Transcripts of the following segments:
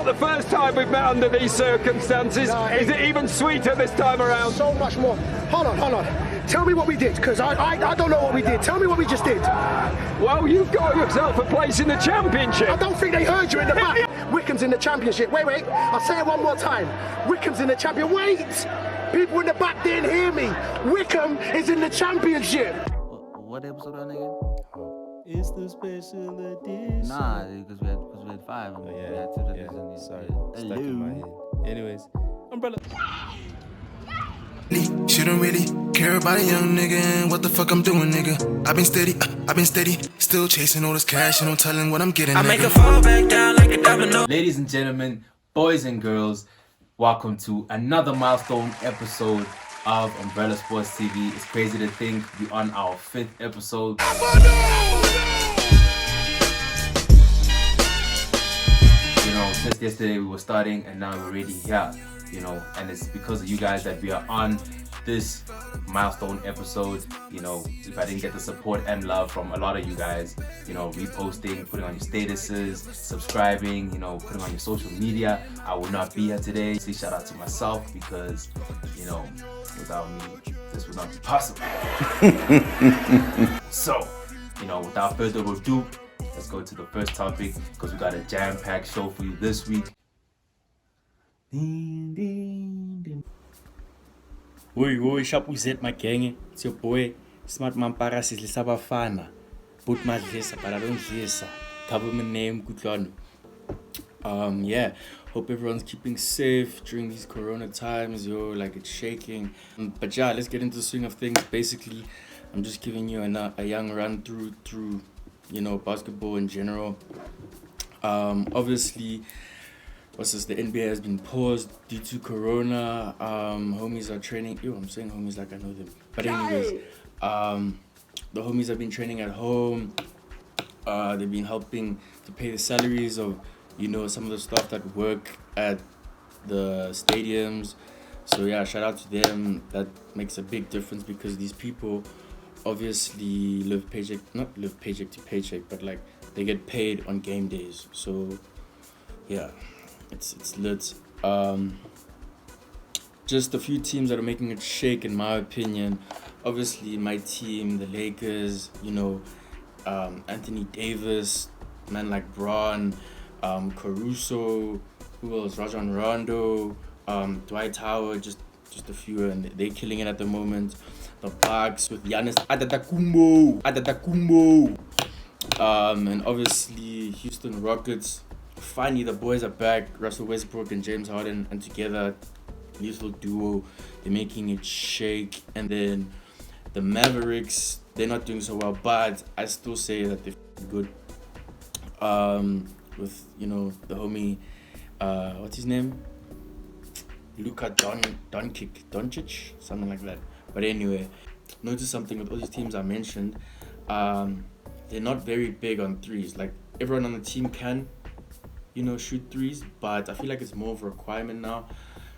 not the first time we've met under these circumstances. No, Is it even sweeter this time around? So much more. Hold on. Tell me what we did, because I don't know what we did. Tell me what we just did. Well, you've got yourself a place in the championship. I don't think they heard you in the back. Wickham's in the championship. Wait. I'll say it one more time. Wickham's in the champion. Wait! People in the back didn't hear me. Wickham is in the championship. What episode on again? It's the special edition. Nah, because we had 5. Oh, We yeah. had 2 Yeah. Sorry. Stuck in my head. Anyways, umbrella. Shouldn't really care about a young nigga and what the fuck I'm doing, nigga. I've been steady, still chasing all this cash and no telling what I'm getting. I make a fall back down like a domino. Ladies and gentlemen, boys and girls, welcome to another milestone episode of Umbrella Sports TV. It's crazy to think we're on our 5th episode. You know, since yesterday we were starting and now we're already here. You know, and it's because of you guys that we are on this milestone episode. You know, if I didn't get the support and love from a lot of you guys, you know, reposting, putting on your statuses, subscribing, you know, putting on your social media, I would not be here today. Please shout out to myself because, you know, without me, this would not be possible. So, you know, without further ado, let's go to the first topic because we got a jam-packed show for you this week. Oi, sharp uzet my gang. It's your boy, Smart Mampara Sislisa Bafana. Put my lisa, but I don't lisa. Cover my name, good on. Yeah. Hope everyone's keeping safe during these corona times, like it's shaking. But yeah, let's get into the swing of things. Basically, I'm just giving you a young run through, you know, basketball in general. Obviously, the NBA has been paused due to corona. Homies are training. I'm saying homies like I know them. But anyways, the homies have been training at home. They've been helping to pay the salaries of, you know, some of the staff that work at the stadiums. So yeah, shout out to them. That makes a big difference because these people obviously not live paycheck to paycheck, but like they get paid on game days. So yeah. It's lit. Just a few teams that are making it shake, in my opinion. Obviously, my team, the Lakers, you know, Anthony Davis, man like Braun, Caruso, who else? Rajon Rondo, Dwight Howard, just a few, and they're killing it at the moment. The Bucks with Giannis Adetokounmpo, and obviously Houston Rockets. Finally, the boys are back. Russell Westbrook and James Harden, and together, lethal duo. They're making it shake. And then the Mavericks, they're not doing so well, but I still say that they're good. With, you know, the homie, what's his name? Luka Doncic, something like that. But anyway, notice something with all these teams I mentioned. They're not very big on threes. Like, everyone on the team can, you know, shoot threes, but I feel like it's more of a requirement now.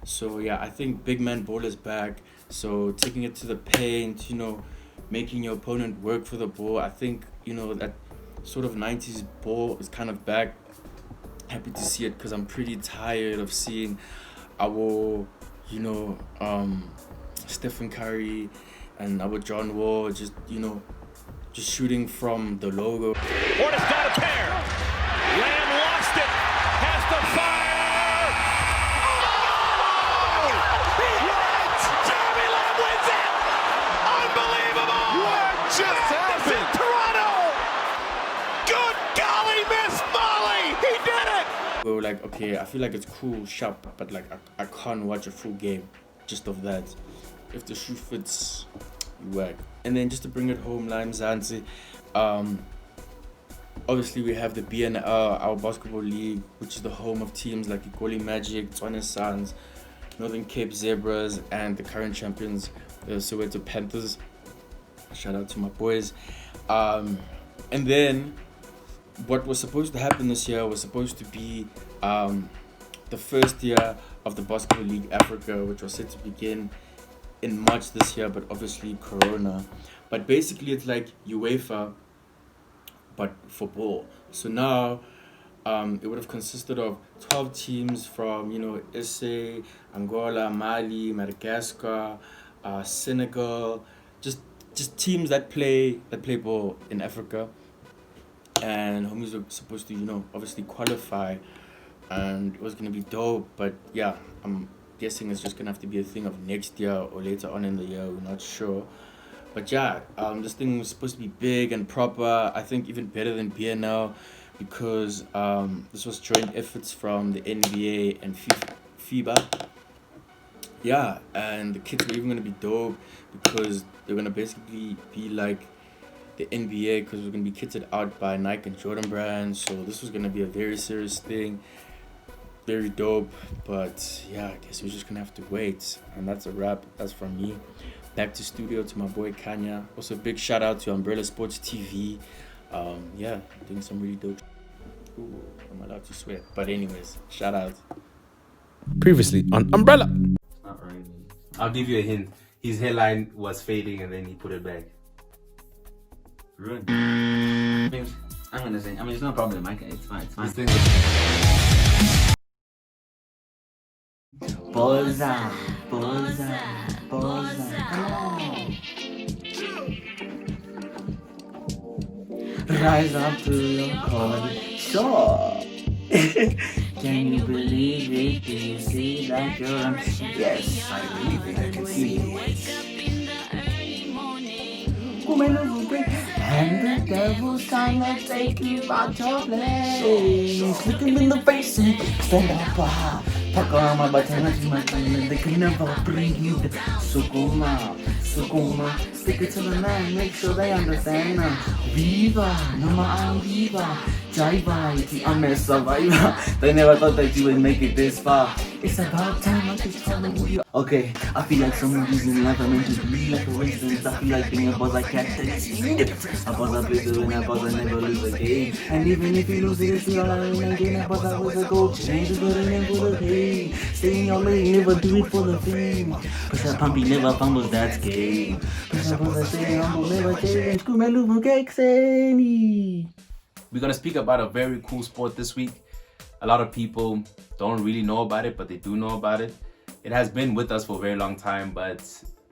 So yeah, I think big man ball is back. So taking it to the paint, you know, making your opponent work for the ball. I think, you know, that sort of 90s ball is kind of back. Happy to see it because I'm pretty tired of seeing our, you know, Stephen Curry and our John Wall just shooting from the logo. Hornets got a pair. Lamb lost it. Has to fire. Oh! He hit it! Jeremy Lamb wins it! Unbelievable! What just happened? In Toronto! Good golly, Miss Molly! He did it! We were like, okay, I feel like it's cool, sharp, but like I can't watch a full game just of that. If the shoe fits, you whack. And then just to bring it home, Lime Zanzi, obviously we have the BNL, our basketball league, which is the home of teams like Ikoli Magic, Tswane Suns, Northern Cape Zebras, and the current champions, the Soweto Panthers. Shout out to my boys. And then what was supposed to happen this year was supposed to be the first year of the Basketball League Africa, which was set to begin in March this year, but obviously Corona. But basically it's like UEFA, but for ball. So now it would have consisted of 12 teams from, SA, Angola, Mali, Madagascar, Senegal, just teams that play ball in Africa. And homies were supposed to, obviously qualify, and it was gonna be dope. But yeah, I'm guessing it's just gonna have to be a thing of next year or later on in the year. We're not sure. But yeah, this thing was supposed to be big and proper. I think even better than BNL, because this was joint efforts from the NBA and FIBA. Yeah, and the kits were even gonna be dope because they're gonna basically be like the NBA, because we're gonna be kitted out by Nike and Jordan brands. So this was gonna be a very serious thing, very dope. But yeah, I guess we're just gonna have to wait. And that's a wrap. That's from me. Back to studio to my boy Kanya. Also, big shout out to Umbrella Sports TV. Yeah, doing some really dope. Ooh, I'm allowed to swear. But anyways, shout out. Previously on Umbrella. Not really. I'll give you a hint. His hairline was fading and then he put it back. Ruined. I'm gonna say. It's no problem. It's fine. It's fine. This thing was... Boza. Come on. Rise up to your call. Sure. Can you believe it? Do you see that you're on? Yes, I believe it. I can see it. And the devil's trying to take you out your place. Look him in the face and stand up. Pack on my button, they can never bring you the Sukuma. Stick it to the man, make sure they understand. Viva, Mama, I'm Viva. Jaiva, I'm a survivor. They never thought that you would make it this far. It's about time I just tell them who you are. Okay, I feel like some movies in life are meant to be like a race. I feel like being a boss, I can't succeed. A boss, I play to win, a boss, I never lose a game. And even if you lose it, it's still I win again. A boss, I always a goal. Change the good and for the pain. Stay in your lane, never do it for the fame. Push up, pumpy, never fumbles, that's game. Push up, I stay humble, never change. Screw my loop, okay, We're gonna speak about a very cool sport this week. A lot of people don't really know about it, but they do know about it. It has been with us for a very long time, but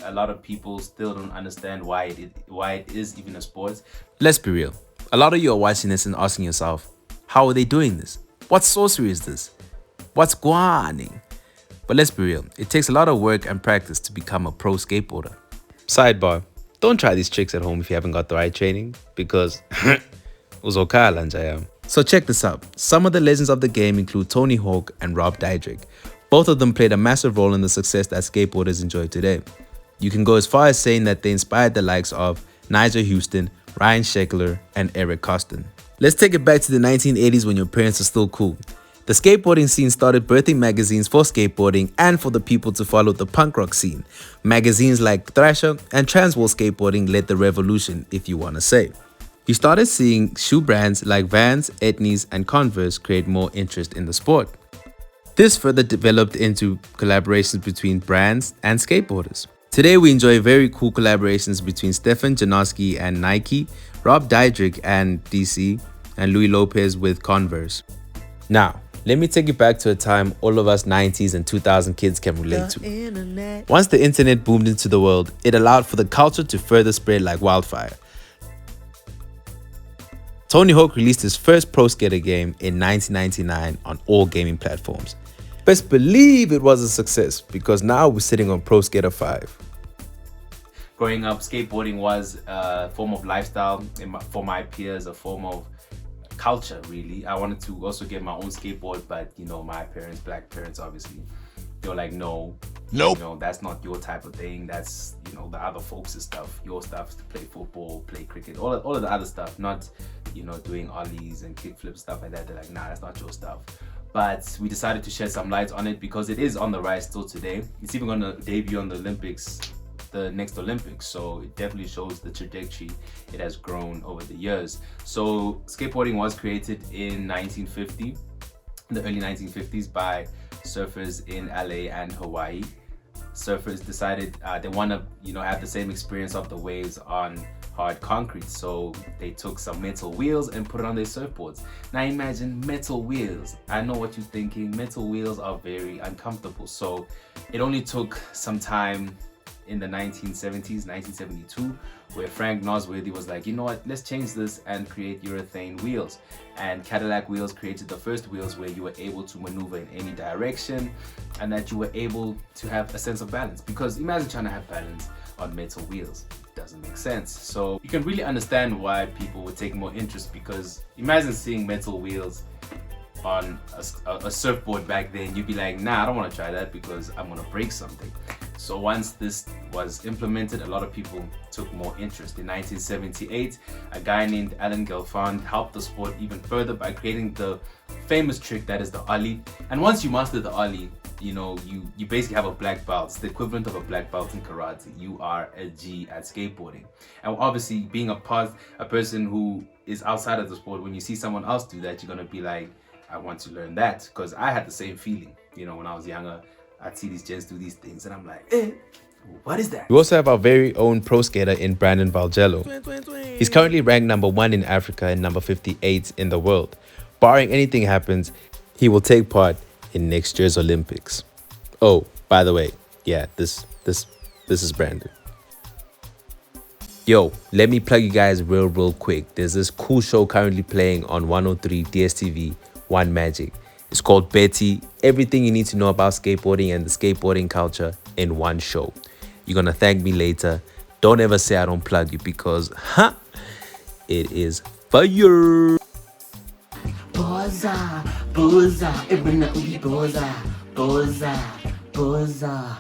a lot of people still don't understand why it is even a sport. Let's be real. A lot of you are watching this and asking yourself, how are they doing this? What sorcery is this? What's guaning? But let's be real. It takes a lot of work and practice to become a pro skateboarder. Sidebar, don't try these tricks at home if you haven't got the right training, because uzokhala njaya. So check this out. Some of the legends of the game include Tony Hawk and Rob Dyrdek. Both of them played a massive role in the success that skateboarders enjoy today. You can go as far as saying that they inspired the likes of Nigel Houston, Ryan Sheckler, and Eric Costin. Let's take it back to the 1980s when your parents were still cool. The skateboarding scene started birthing magazines for skateboarding and for the people to follow the punk rock scene. Magazines like Thrasher and Transworld Skateboarding led the revolution, if you want to say. You started seeing shoe brands like Vans, Etnies, and Converse create more interest in the sport. This further developed into collaborations between brands and skateboarders. Today we enjoy very cool collaborations between Stefan Janoski and Nike, Rob Dyrdek and DC, and Louis Lopez with Converse. Now, let me take you back to a time all of us 90s and 2000 kids can relate to. Once the internet boomed into the world, it allowed for the culture to further spread like wildfire. Tony Hawk released his first pro skater game in 1999 on all gaming platforms. Best believe it was a success because now we're sitting on Pro Skater 5. Growing up, skateboarding was a form of lifestyle for my peers, a form of culture, really. I wanted to also get my own skateboard, but my parents, black parents, obviously, they were like, nope, that's not your type of thing. That's the other folks' stuff. Your stuff is to play football, play cricket, all of the other stuff, not doing ollies and kickflips, stuff like that. They're like, nah, that's not your stuff. But we decided to shed some light on it because it is on the rise still today. It's even going to debut on the Olympics, the next Olympics. So it definitely shows the trajectory it has grown over the years. So skateboarding was created in 1950, the early 1950s, by surfers in LA and Hawaii. Surfers decided they want to have the same experience of the waves on hard concrete. So they took some metal wheels and put it on their surfboards. Now imagine metal wheels. I know what you're thinking. Metal wheels are very uncomfortable. So it only took some time in the 1970s, 1972, where Frank Nosworthy was like, you know what, let's change this and create urethane wheels. And Cadillac wheels created the first wheels where you were able to maneuver in any direction and that you were able to have a sense of balance. Because imagine trying to have balance on metal wheels. It doesn't make sense. So you can really understand why people would take more interest, because imagine seeing metal wheels on a surfboard back then. You'd be like, nah, I don't want to try that because I'm gonna break something. So once this was implemented, a lot of people took more interest. In 1978, a guy named Alan Gelfand helped the sport even further by creating the famous trick that is the ollie. And once you master the ollie, you know, you basically have a black belt. It's the equivalent of a black belt in karate. You are a G at skateboarding. And obviously, being a person who is outside of the sport, when you see someone else do that, you're gonna be like, I want to learn that, because I had the same feeling. You know, when I was younger, I'd see these gents do these things and I'm like, what is that? We also have our very own pro skater in Brandon Valgello. He's currently ranked number 1 in Africa and number 58 in the world. Barring anything happens, he will take part in next year's Olympics. Oh, by the way, yeah, this is Brandon. Yo, let me plug you guys real quick. There's this cool show currently playing on 103 DSTV, One Magic. It's called Betty. Everything you need to know about skateboarding and the skateboarding culture in one show. You're gonna thank me later. Don't ever say I don't plug you, because it is fire. Boza, boza,